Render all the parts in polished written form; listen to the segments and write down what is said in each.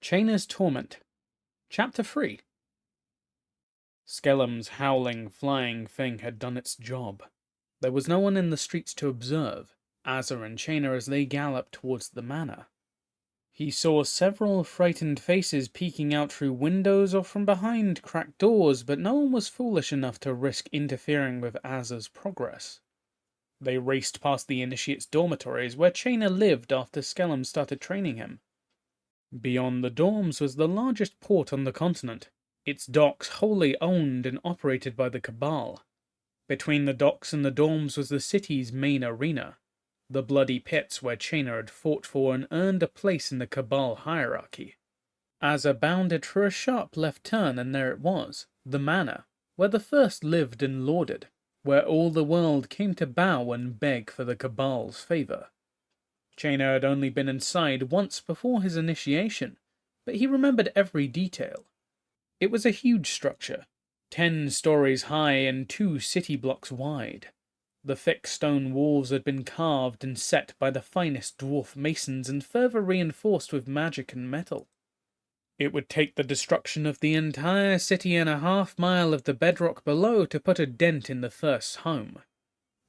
Chaina's Torment. Chapter 3. Skellem's howling, flying thing had done its job. There was no one in the streets to observe Azza and Chaina as they galloped towards the manor. He saw several frightened faces peeking out through windows or from behind cracked doors, but no one was foolish enough to risk interfering with Azza's progress. They raced past the initiate's dormitories, where Chaina lived after Skellum started training him. Beyond the dorms was the largest port on the continent, its docks wholly owned and operated by the Cabal. Between the docks and the dorms was the city's main arena, the bloody pits where Chaina had fought for and earned a place in the Cabal hierarchy. Azza bounded for a sharp left turn, and there it was, the manor, where the first lived and lorded, where all the world came to bow and beg for the Cabal's favour. Chaina had only been inside once before his initiation, but he remembered every detail. It was a huge structure, 10 stories high and 2 city blocks wide. The thick stone walls had been carved and set by the finest dwarf masons and further reinforced with magic and metal. It would take the destruction of the entire city and a half-mile of the bedrock below to put a dent in the first's home.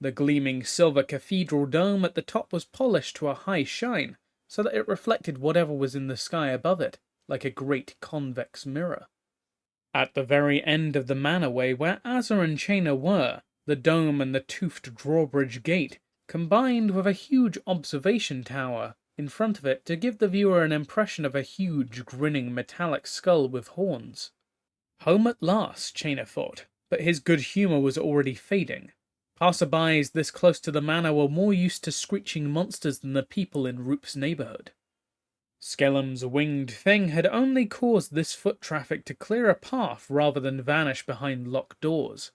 The gleaming silver cathedral dome at the top was polished to a high shine, so that it reflected whatever was in the sky above it, like a great convex mirror. At the very end of the manorway where Azza and Chaina were, the dome and the toothed drawbridge gate combined with a huge observation tower in front of it to give the viewer an impression of a huge, grinning metallic skull with horns. Home at last, Chaina thought, but his good humour was already fading. Passerbys this close to the manor were more used to screeching monsters than the people in Roop's neighbourhood. Skellum's winged thing had only caused this foot traffic to clear a path rather than vanish behind locked doors.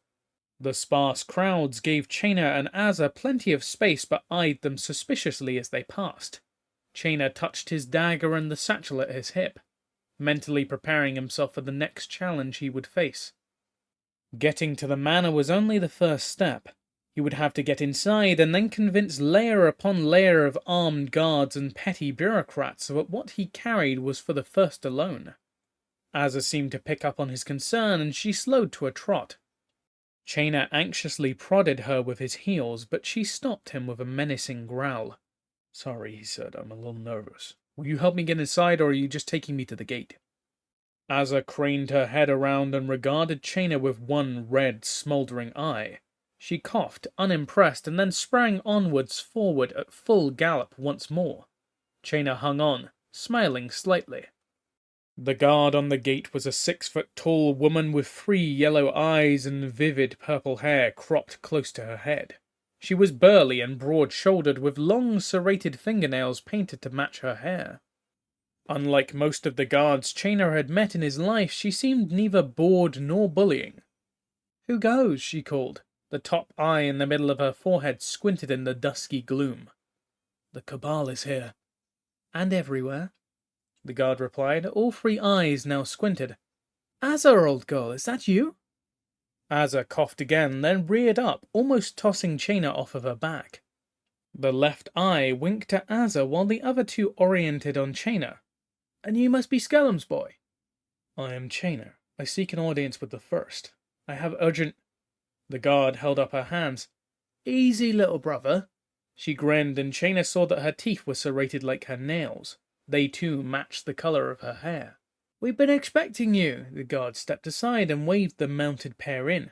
The sparse crowds gave Chaina and Azza plenty of space but eyed them suspiciously as they passed. Chaina touched his dagger and the satchel at his hip, mentally preparing himself for the next challenge he would face. Getting to the manor was only the first step. He would have to get inside and then convince layer upon layer of armed guards and petty bureaucrats that what he carried was for the first alone. Azza seemed to pick up on his concern, and she slowed to a trot. Chaina anxiously prodded her with his heels, but she stopped him with a menacing growl. "Sorry," he said, "I'm a little nervous. Will you help me get inside, or are you just taking me to the gate?" Azza craned her head around and regarded Chaina with one red, smouldering eye. She coughed, unimpressed, and then sprang onwards forward at full gallop once more. Chaina hung on, smiling slightly. The guard on the gate was a 6-foot-tall woman with 3 yellow eyes and vivid purple hair cropped close to her head. She was burly and broad-shouldered, with long serrated fingernails painted to match her hair. Unlike most of the guards Chaina had met in his life, she seemed neither bored nor bullying. "Who goes?" she called. The top eye in the middle of her forehead squinted in the dusky gloom. "The Cabal is here." "And everywhere," the guard replied. All 3 eyes now squinted. "Azza, old girl, is that you?" Azza coughed again, then reared up, almost tossing Chaina off of her back. The left eye winked at Azza while the other 2 oriented on Chaina. "And you must be Skellum's boy." "I am Chaina. I seek an audience with the first. I have urgent—" The guard held up her hands. "Easy, little brother." She grinned, and Chaina saw that her teeth were serrated like her nails. They too matched the colour of her hair. "We've been expecting you." The guard stepped aside and waved the mounted pair in.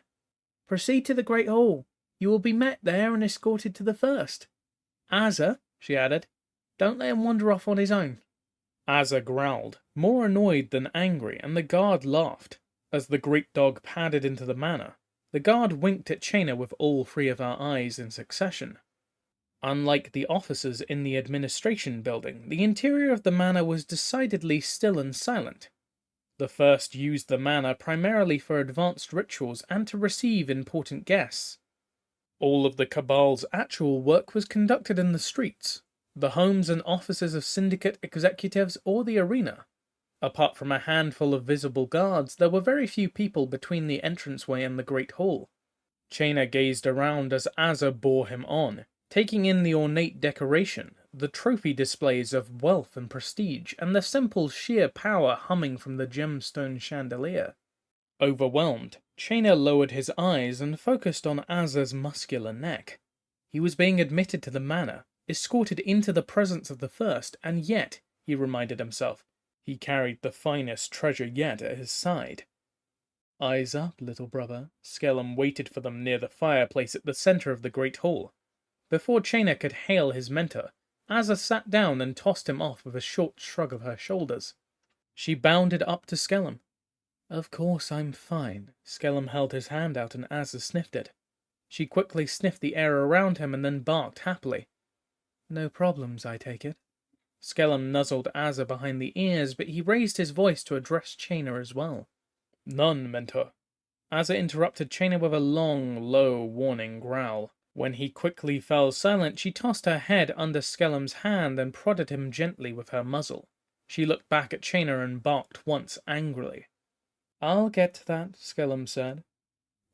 "Proceed to the great hall. You will be met there and escorted to the first. Azza," she added, "don't let him wander off on his own." Azza growled, more annoyed than angry, and the guard laughed. As the great dog padded into the manor, the guard winked at Chaina with all 3 of her eyes in succession. Unlike the offices in the administration building, the interior of the manor was decidedly still and silent. The first used the manor primarily for advanced rituals and to receive important guests. All of the Cabal's actual work was conducted in the streets, the homes and offices of syndicate executives, or the arena. Apart from a handful of visible guards, there were very few people between the entranceway and the great hall. Chaina gazed around as Azza bore him on, taking in the ornate decoration, the trophy displays of wealth and prestige, and the simple sheer power humming from the gemstone chandelier. Overwhelmed, Chainer lowered his eyes and focused on Azza's muscular neck. He was being admitted to the manor, escorted into the presence of the first, and yet, he reminded himself, he carried the finest treasure yet at his side. Eyes up, little brother. Skellum waited for them near the fireplace at the center of the great hall. Before Chainer could hail his mentor, Azza sat down and tossed him off with a short shrug of her shoulders. She bounded up to Skellum. Of course I'm fine. Skellum held his hand out and Azza sniffed it. She quickly sniffed the air around him and then barked happily. No problems, I take it. Skellum nuzzled Azza behind the ears, but he raised his voice to address Chainer as well. None, mentor. Azza interrupted Chainer with a long, low, warning growl. When he quickly fell silent, she tossed her head under Skellum's hand and prodded him gently with her muzzle. She looked back at Chainer and barked once angrily. I'll get to that, Skellum said.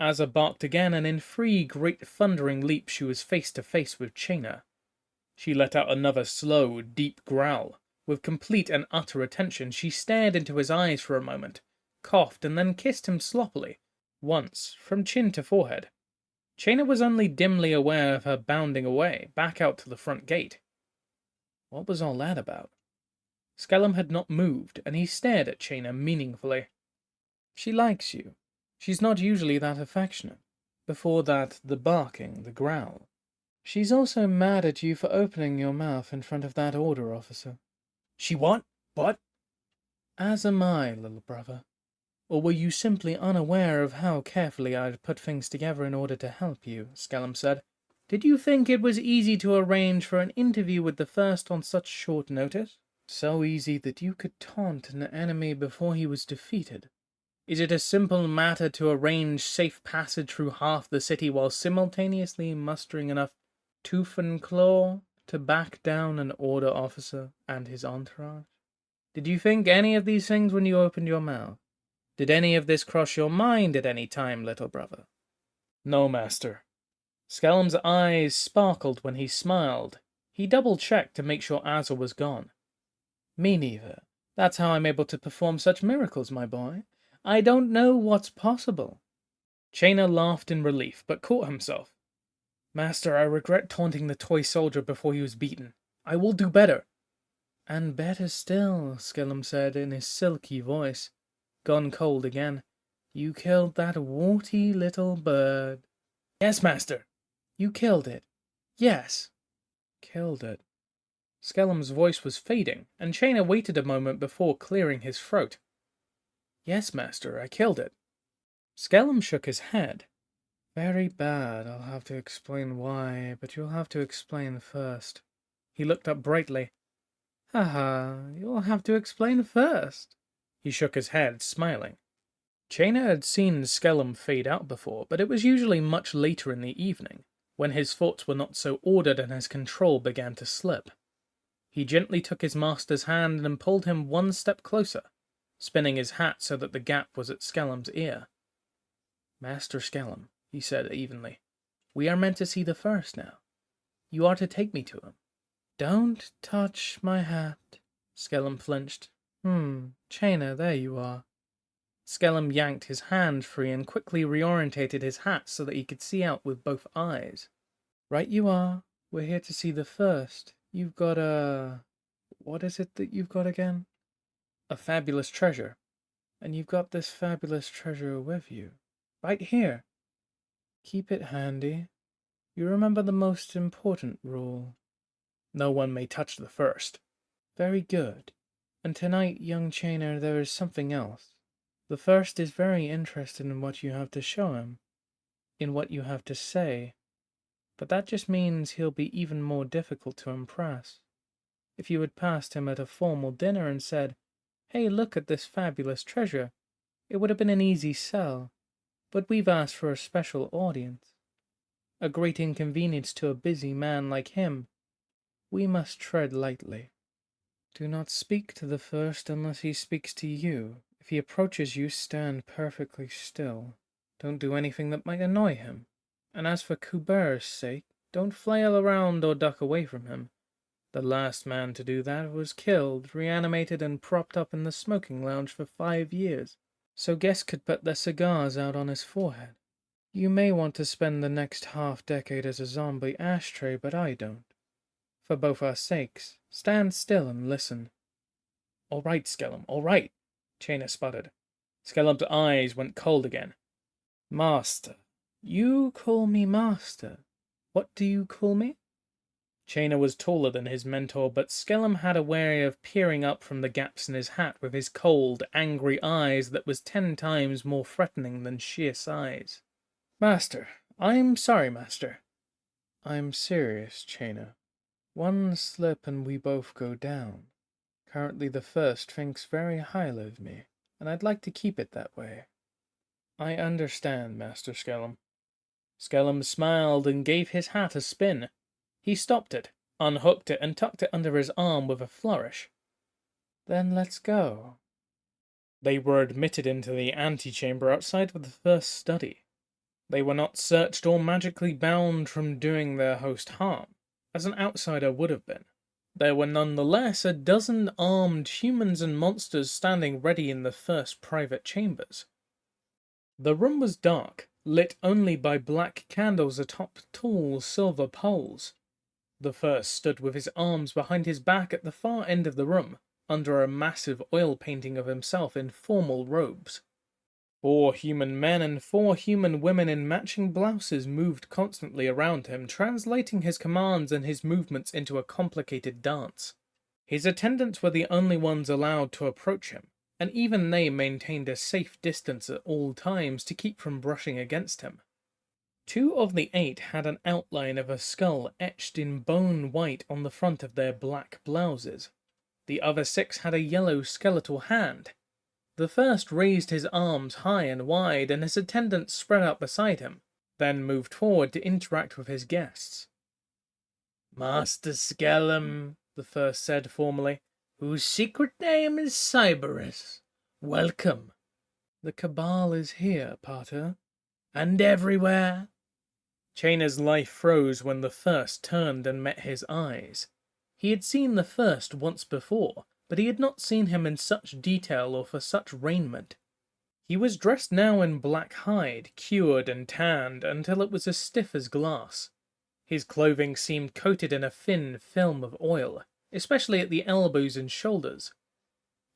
Azza barked again, and in 3 great thundering leaps she was face to face with Chainer. She let out another slow, deep growl. With complete and utter attention, she stared into his eyes for a moment, coughed, and then kissed him sloppily, once, from chin to forehead. Chainer was only dimly aware of her bounding away, back out to the front gate. What was all that about? Skellum had not moved, and he stared at Chainer meaningfully. She likes you. She's not usually that affectionate. Before that, the barking, the growl. She's also mad at you for opening your mouth in front of that order officer. She what? What? As am I, little brother. Or were you simply unaware of how carefully I'd put things together in order to help you? Skellum said. Did you think it was easy to arrange for an interview with the first on such short notice? So easy that you could taunt an enemy before he was defeated. Is it a simple matter to arrange safe passage through half the city while simultaneously mustering enough tooth and claw to back down an order officer and his entourage? Did you think any of these things when you opened your mouth? Did any of this cross your mind at any time, little brother? No, master. Skellum's eyes sparkled when he smiled. He double-checked to make sure Azza was gone. Me neither. That's how I'm able to perform such miracles, my boy. I don't know what's possible. Chainer laughed in relief, but caught himself. Master, I regret taunting the toy soldier before he was beaten. I will do better. And better still, Skellum said in his silky voice. Gone cold again. You killed that warty little bird. Yes, master. You killed it. Yes. Killed it. Skellum's voice was fading, and Chainer waited a moment before clearing his throat. Yes, master, I killed it. Skellum shook his head. Very bad. I'll have to explain why, but you'll have to explain first. He looked up brightly. Haha, you'll have to explain first. He shook his head, smiling. Chainer had seen Skellum fade out before, but it was usually much later in the evening, when his thoughts were not so ordered and his control began to slip. He gently took his master's hand and pulled him one step closer, spinning his hat so that the gap was at Skellum's ear. Master Skellum, he said evenly, we are meant to see the first now. You are to take me to him. Don't touch my hat. Skellum flinched. Chainer, there you are. Skellum yanked his hand free and quickly reorientated his hat so that he could see out with both eyes. Right you are. We're here to see the first. You've got what is it that you've got again? A fabulous treasure. And you've got this fabulous treasure with you. Right here. Keep it handy. You remember the most important rule. No one may touch the first. Very good. And tonight, young Chainer, there is something else. The first is very interested in what you have to show him, in what you have to say, but that just means he'll be even more difficult to impress. If you had passed him at a formal dinner and said, hey, look at this fabulous treasure, it would have been an easy sell, but we've asked for a special audience. A great inconvenience to a busy man like him. We must tread lightly. Do not speak to the first unless he speaks to you. If he approaches you, stand perfectly still. Don't do anything that might annoy him. And as for Kuber's sake, don't flail around or duck away from him. The last man to do that was killed, reanimated, and propped up in the smoking lounge for 5 years, so guests could put their cigars out on his forehead. You may want to spend the next half-decade as a zombie ashtray, but I don't. For both our sakes, stand still and listen. All right, Skellum, all right, Chainer sputtered. Skellum's eyes went cold again. Master. You call me master. What do you call me? Chainer was taller than his mentor, but Skellum had a way of peering up from the gaps in his hat with his cold, angry eyes that was 10 times more threatening than sheer size. Master. I'm sorry, Master. I'm serious, Chainer. One slip and we both go down. Currently the first thinks very highly of me, and I'd like to keep it that way. I understand, Master Skellum. Skellum smiled and gave his hat a spin. He stopped it, unhooked it, and tucked it under his arm with a flourish. Then let's go. They were admitted into the antechamber outside of the first study. They were not searched or magically bound from doing their host harm, as an outsider would have been. There were nonetheless a dozen armed humans and monsters standing ready in the first private chambers. The room was dark, lit only by black candles atop tall silver poles. The first stood with his arms behind his back at the far end of the room, under a massive oil painting of himself in formal robes. 4 human men and 4 human women in matching blouses moved constantly around him, translating his commands and his movements into a complicated dance. His attendants were the only ones allowed to approach him, and even they maintained a safe distance at all times to keep from brushing against him. 2 of the 8 had an outline of a skull etched in bone white on the front of their black blouses. The other 6 had a yellow skeletal hand. The first raised his arms high and wide, and his attendants spread out beside him, then moved forward to interact with his guests. Master Skellum, the first said formally, whose secret name is Cyberus. Welcome. The Cabal is here, Pater. And everywhere. Chainer's life froze when the first turned and met his eyes. He had seen the first once before, but he had not seen him in such detail or for such raiment. He was dressed now in black hide, cured and tanned until it was as stiff as glass. His clothing seemed coated in a thin film of oil, especially at the elbows and shoulders.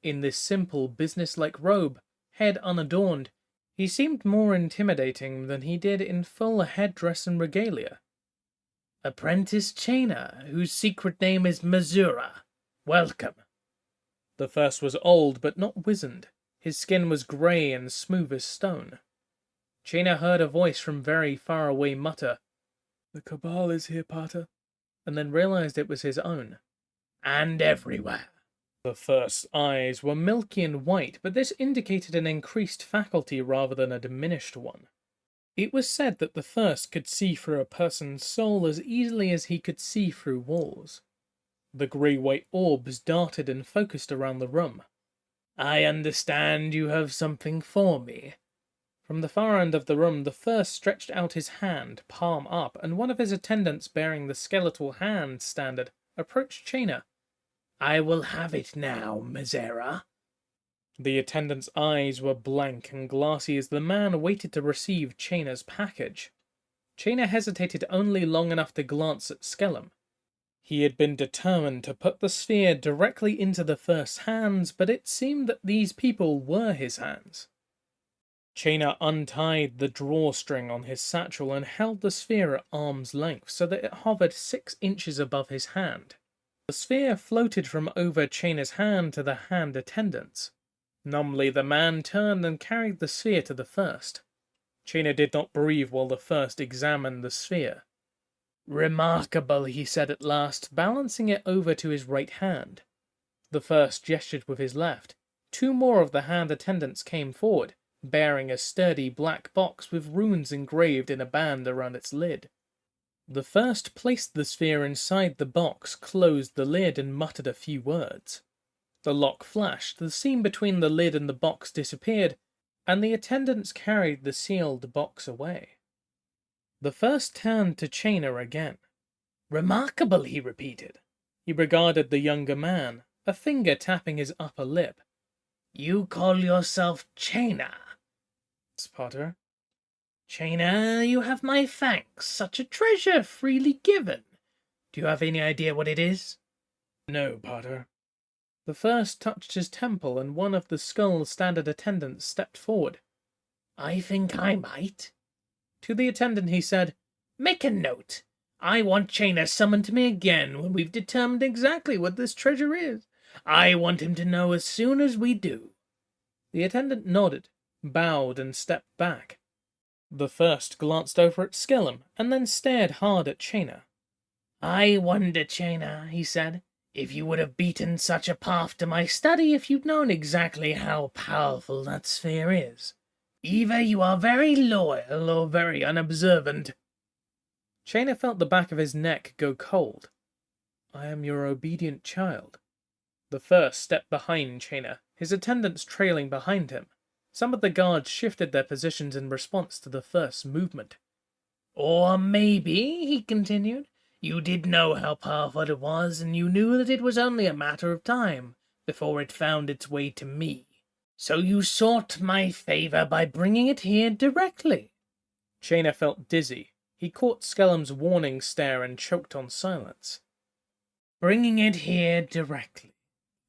In this simple, business-like robe, head unadorned, he seemed more intimidating than he did in full headdress and regalia. Apprentice Chainer, whose secret name is Missoura. Welcome. The first was old, but not wizened. His skin was grey and smooth as stone. Chainer heard a voice from very far away mutter, The Cabal is here, Pater, and then realized it was his own. And everywhere. The first's eyes were milky and white, but this indicated an increased faculty rather than a diminished one. It was said that the first could see through a person's soul as easily as he could see through walls. The grey-white orbs darted and focused around the room. I understand you have something for me. From the far end of the room, the first stretched out his hand, palm up, and one of his attendants bearing the skeletal hand standard approached Chainer. I will have it now, Misera. The attendant's eyes were blank and glassy as the man waited to receive Chainer's package. Chainer hesitated only long enough to glance at Skellum. He had been determined to put the sphere directly into the first's hands, but it seemed that these people were his hands. Chainer untied the drawstring on his satchel and held the sphere at arm's length so that it hovered 6 inches above his hand. The sphere floated from over Chainer's hand to the hand attendants. Numbly, the man turned and carried the sphere to the first. Chainer did not breathe while the first examined the sphere. Remarkable, he said at last, balancing it over to his right hand. The first gestured with his left. 2 more of the hand attendants came forward, bearing a sturdy black box with runes engraved in a band around its lid. The first placed the sphere inside the box, closed the lid, and muttered a few words. The lock flashed, the seam between the lid and the box disappeared, and the attendants carried the sealed box away. The first turned to Chainer again. Remarkable, he repeated. He regarded the younger man, a finger tapping his upper lip. You call yourself Chainer? Potter. Chainer, you have my thanks. Such a treasure freely given. Do you have any idea what it is? No, Potter. The first touched his temple, and one of the Skull's standard attendants stepped forward. I think I might. To the attendant he said, Make a note. I want Chainer summoned to me again when we've determined exactly what this treasure is. I want him to know as soon as we do. The attendant nodded, bowed, and stepped back. The first glanced over at Skellum, and then stared hard at Chainer. I wonder, Chainer, he said, if you would have beaten such a path to my study if you'd known exactly how powerful that sphere is. Either you are very loyal or very unobservant. Chainer felt the back of his neck go cold. I am your obedient child. The first stepped behind Chainer, his attendants trailing behind him. Some of the guards shifted their positions in response to the first's movement. Or maybe, he continued, you did know how powerful it was, and you knew that it was only a matter of time before it found its way to me. So you sought my favor by bringing it here directly. Chainer felt dizzy. He caught Skellum's warning stare and choked on silence. Bringing it here directly,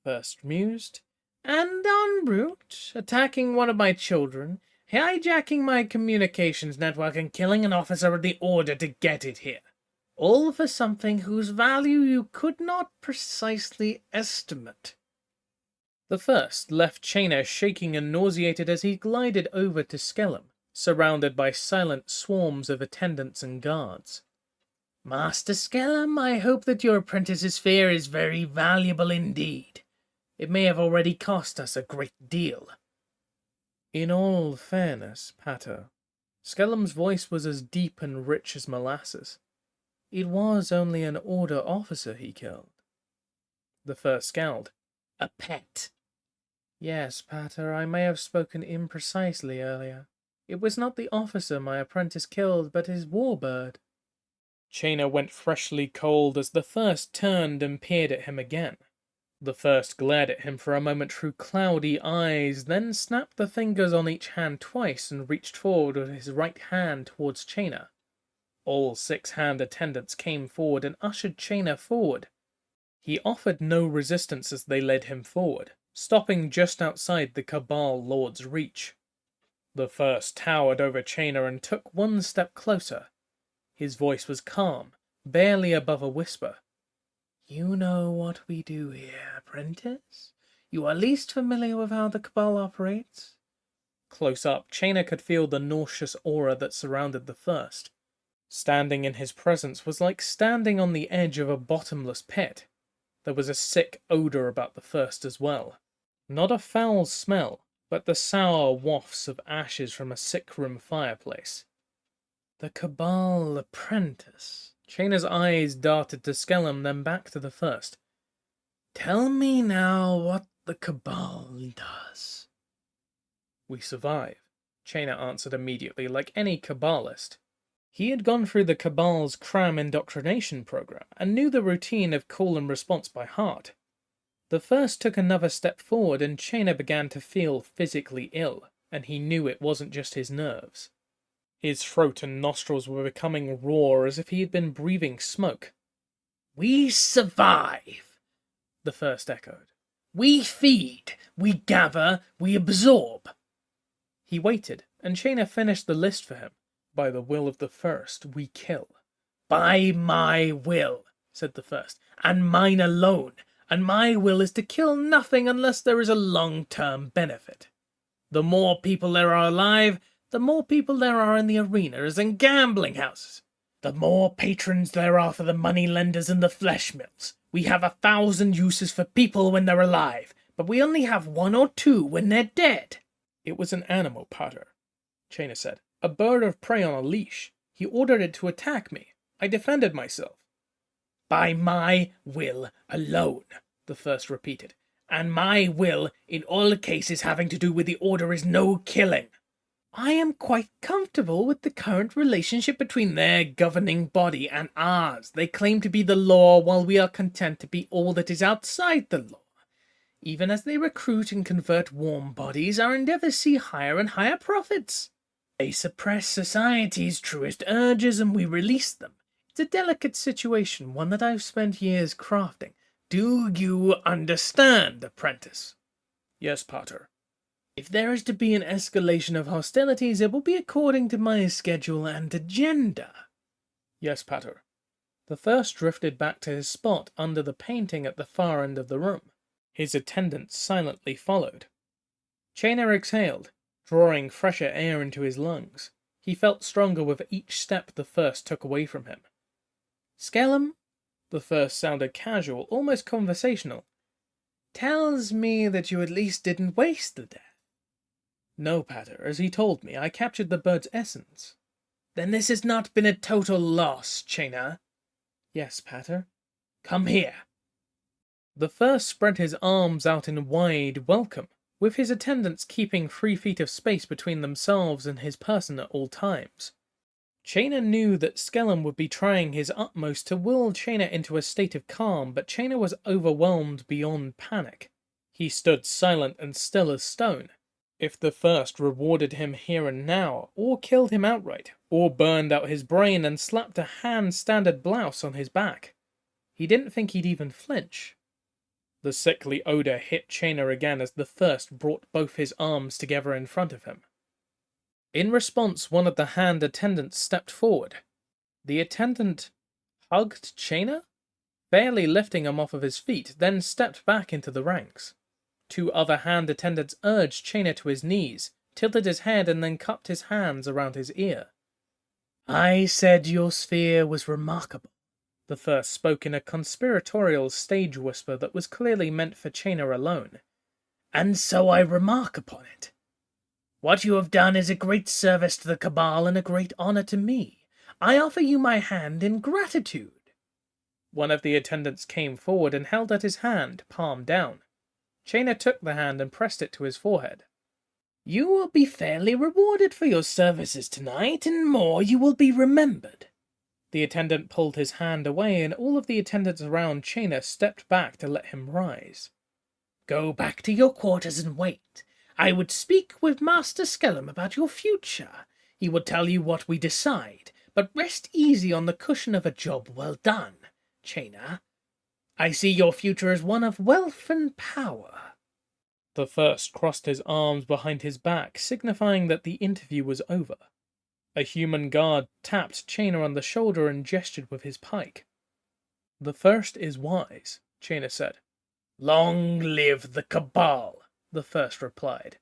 First mused. And en route, attacking one of my children, hijacking my communications network and killing an officer of the Order to get it here. All for something whose value you could not precisely estimate. The first left Chainer shaking and nauseated as he glided over to Skellum, surrounded by silent swarms of attendants and guards. Master Skellum, I hope that your apprentice's sphere is very valuable indeed. It may have already cost us a great deal. In all fairness, Pater, Skellum's voice was as deep and rich as molasses. It was only an Order officer he killed. The first scowled. A pet. Yes, Pater, I may have spoken imprecisely earlier. It was not the officer my apprentice killed, but his warbird. Chainer went freshly cold as the first turned and peered at him again. The first glared at him for a moment through cloudy eyes, then snapped the fingers on each hand twice and reached forward with his right hand towards Chainer. All 6 hand attendants came forward and ushered Chainer forward. He offered no resistance as they led him forward, stopping just outside the Cabal Lord's reach. The first towered over Chainer and took one step closer. His voice was calm, barely above a whisper. You know what we do here, apprentice? You are least familiar with how the Cabal operates? Close up, Chainer could feel the nauseous aura that surrounded the first. Standing in his presence was like standing on the edge of a bottomless pit. There was a sick odor about the first as well. Not a foul smell, but the sour wafts of ashes from a sick-room fireplace. The Cabal apprentice. Chainer's eyes darted to Skellum, then back to the first. Tell me now what the Cabal does. We survive, Chainer answered immediately, like any Cabalist. He had gone through the Cabal's cram indoctrination program, and knew the routine of call and response by heart. The first took another step forward, and Chainer began to feel physically ill, and he knew it wasn't just his nerves. His throat and nostrils were becoming raw as if he had been breathing smoke. We survive, the first echoed. We feed, we gather, we absorb. He waited, and Chainer finished the list for him. By the will of the first, we kill. By my will, said the first, and mine alone, and my will is to kill nothing unless there is a long-term benefit. The more people there are alive, the more people there are in the arenas and gambling houses. The more patrons there are for the money-lenders and the flesh mills. We have 1,000 uses for people when they're alive, but we only have 1 or 2 when they're dead. It was an animal, Pater, Chainer said. A bird of prey on a leash. He ordered it to attack me. I defended myself. By my will alone, the first repeated. And my will, in all cases having to do with the Order, is no killing. I am quite comfortable with the current relationship between their governing body and ours. They claim to be the law, while we are content to be all that is outside the law. Even as they recruit and convert warm bodies, our endeavors see higher and higher profits. They suppress society's truest urges and we release them. It's a delicate situation, one that I've spent years crafting. Do you understand, apprentice? Yes, Pater. If there is to be an escalation of hostilities, it will be according to my schedule and agenda. Yes, Pater. The first drifted back to his spot under the painting at the far end of the room. His attendants silently followed. Chainer exhaled, drawing fresher air into his lungs. He felt stronger with each step the first took away from him. Skellum, the first sounded casual, almost conversational, tells me that you at least didn't waste the death. No, Pater. As he told me, I captured the bird's essence. Then this has not been a total loss, Chainer. Yes, Pater. Come here. The first spread his arms out in wide welcome, with his attendants keeping 3 feet of space between themselves and his person at all times. Chainer knew that Skellum would be trying his utmost to will Chainer into a state of calm, but Chainer was overwhelmed beyond panic. He stood silent and still as stone. If the first rewarded him here and now, or killed him outright, or burned out his brain and slapped a hand-standard blouse on his back, he didn't think he'd even flinch. The sickly odor hit Chainer again as the first brought both his arms together in front of him. In response, one of the hand attendants stepped forward. The attendant hugged Chainer, barely lifting him off of his feet, then stepped back into the ranks. 2 other hand attendants urged Chainer to his knees, tilted his head, and then cupped his hands around his ear. I said your sphere was remarkable. The first spoke in a conspiratorial stage whisper that was clearly meant for Chainer alone. And so I remark upon it. What you have done is a great service to the Cabal and a great honor to me. I offer you my hand in gratitude. One of the attendants came forward and held out his hand, palm down. Chainer took the hand and pressed it to his forehead. You will be fairly rewarded for your services tonight, and more, you will be remembered. The attendant pulled his hand away, and all of the attendants around Chainer stepped back to let him rise. Go back to your quarters and wait. I would speak with Master Skellum about your future. He will tell you what we decide, but rest easy on the cushion of a job well done, Chainer. I see your future as one of wealth and power. The first crossed his arms behind his back, signifying that the interview was over. A human guard tapped Chainer on the shoulder and gestured with his pike. The first is wise, Chainer said. Long live the Cabal, the first replied.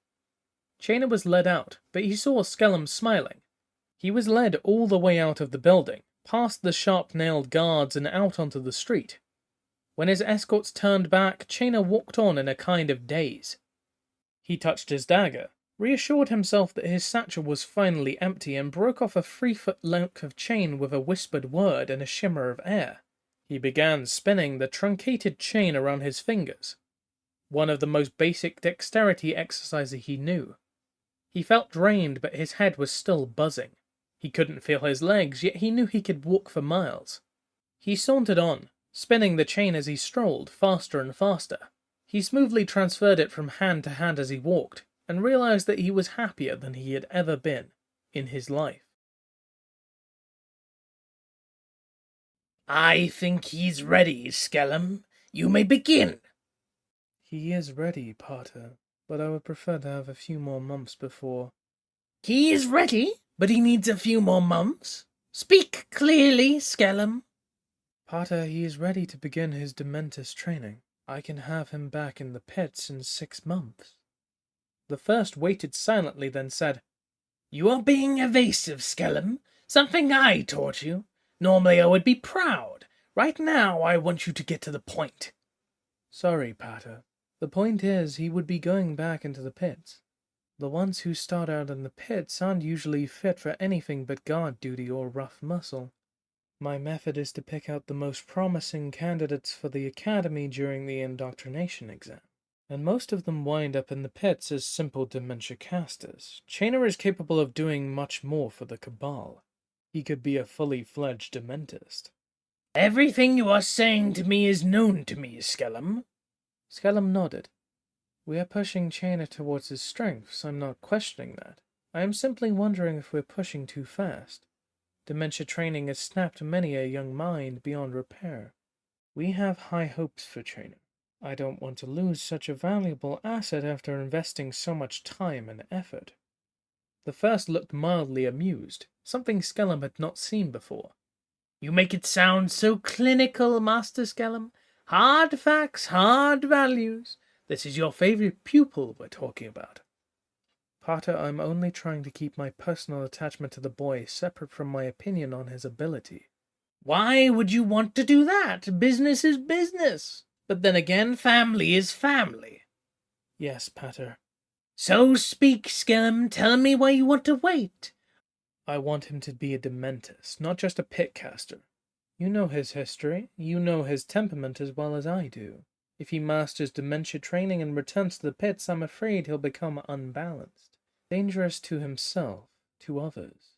Chainer was led out, but he saw Skellum smiling. He was led all the way out of the building, past the sharp-nailed guards and out onto the street. When his escorts turned back, Chainer walked on in a kind of daze. He touched his dagger, reassured himself that his satchel was finally empty, and broke off a 3-foot length of chain with a whispered word and a shimmer of air. He began spinning the truncated chain around his fingers, one of the most basic dexterity exercises he knew. He felt drained, but his head was still buzzing. He couldn't feel his legs, yet he knew he could walk for miles. He sauntered on, spinning the chain as he strolled, faster and faster. He smoothly transferred it from hand to hand as he walked, and realized that he was happier than he had ever been in his life. I think he's ready, Skellum. You may begin. He is ready, Pater, but I would prefer to have a few more months before. He is ready, but he needs a few more months. Speak clearly, Skellum. Pater, he is ready to begin his Dementus training. I can have him back in the pits in 6 months. The first waited silently, then said, You are being evasive, Skellum. Something I taught you. Normally I would be proud. Right now I want you to get to the point. Sorry, Pater. The point is, he would be going back into the pits. The ones who start out in the pits aren't usually fit for anything but guard duty or rough muscle. My method is to pick out the most promising candidates for the academy during the indoctrination exam. And most of them wind up in the pits as simple dementia casters. Chainer is capable of doing much more for the Cabal. He could be a fully fledged dementist. Everything you are saying to me is known to me, Skellum. Skellum nodded. We are pushing Chainer towards his strengths. I'm not questioning that. I am simply wondering if we're pushing too fast. Dementia training has snapped many a young mind beyond repair. We have high hopes for Chainer. I don't want to lose such a valuable asset after investing so much time and effort. The first looked mildly amused, something Skellum had not seen before. You make it sound so clinical, Master Skellum. Hard facts, hard values. This is your favorite pupil we're talking about. Pater, I'm only trying to keep my personal attachment to the boy separate from my opinion on his ability. Why would you want to do that? Business is business. But then again, family is family. Yes, Pater. So speak, Skellum. Tell me why you want to wait. I want him to be a dementist, not just a pitcaster. You know his history. You know his temperament as well as I do. If he masters dementia training and returns to the pits, I'm afraid he'll become unbalanced. Dangerous to himself, to others.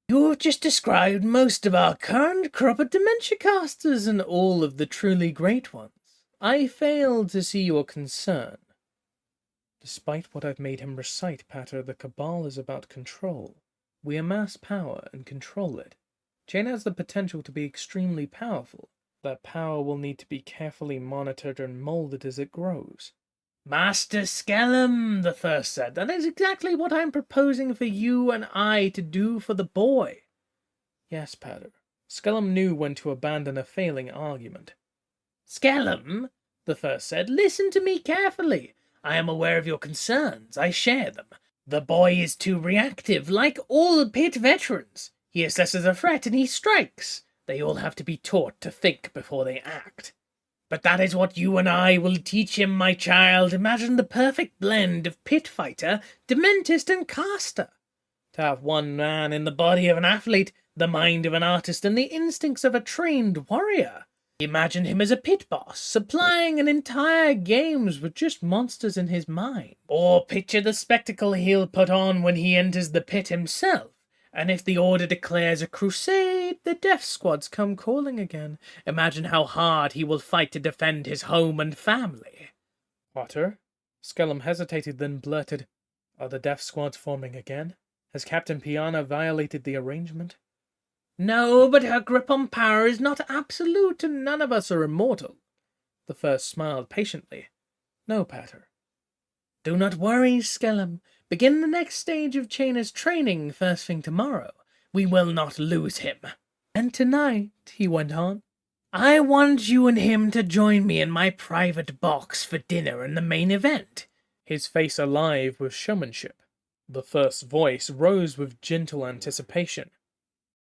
You have just described most of our current crop of dementia casters and all of the truly great ones. I fail to see your concern. Despite what I've made him recite, Pater, the Cabal is about control. We amass power and control it. Jane has the potential to be extremely powerful. That power will need to be carefully monitored and molded as it grows. Master Skellum, the first said, that is exactly what I'm proposing for you and I to do for the boy. Yes, Pater. Skellum knew when to abandon a failing argument. Skellum, the first said, listen to me carefully. I am aware of your concerns. I share them. The boy is too reactive, like all pit veterans. He assesses a threat and he strikes. They all have to be taught to think before they act. But that is what you and I will teach him, my child. Imagine the perfect blend of pit fighter, dementist, and caster. To have one man in the body of an athlete, the mind of an artist, and the instincts of a trained warrior. Imagine him as a pit boss, supplying an entire games with just monsters in his mind. Or picture the spectacle he'll put on when he enters the pit himself. And if the Order declares a crusade, the death squads come calling again. Imagine how hard he will fight to defend his home and family. Pater? Skellum hesitated, then blurted, Are the death squads forming again? Has Captain Piana violated the arrangement? No, but her grip on power is not absolute, and none of us are immortal. The first smiled patiently. No, Pater. Do not worry, Skellum. Begin the next stage of Chainer's training first thing tomorrow. We will not lose him. And tonight, he went on, I want you and him to join me in my private box for dinner in the main event. His face alive with showmanship. The first voice rose with gentle anticipation.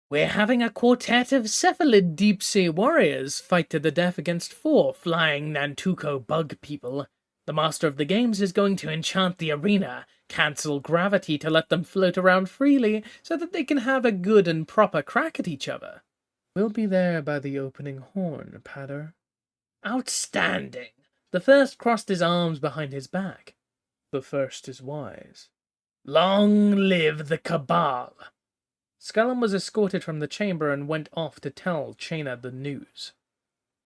We're having a quartet of cephalid deep-sea warriors fight to the death against 4 flying Nantuko bug people. The master of the games is going to enchant the arena, cancel gravity to let them float around freely so that they can have a good and proper crack at each other. We'll be there by the opening horn, Pater. Outstanding. The first crossed his arms behind his back. The first is wise. Long live the Cabal. Skellum was escorted from the chamber and went off to tell Chainer the news.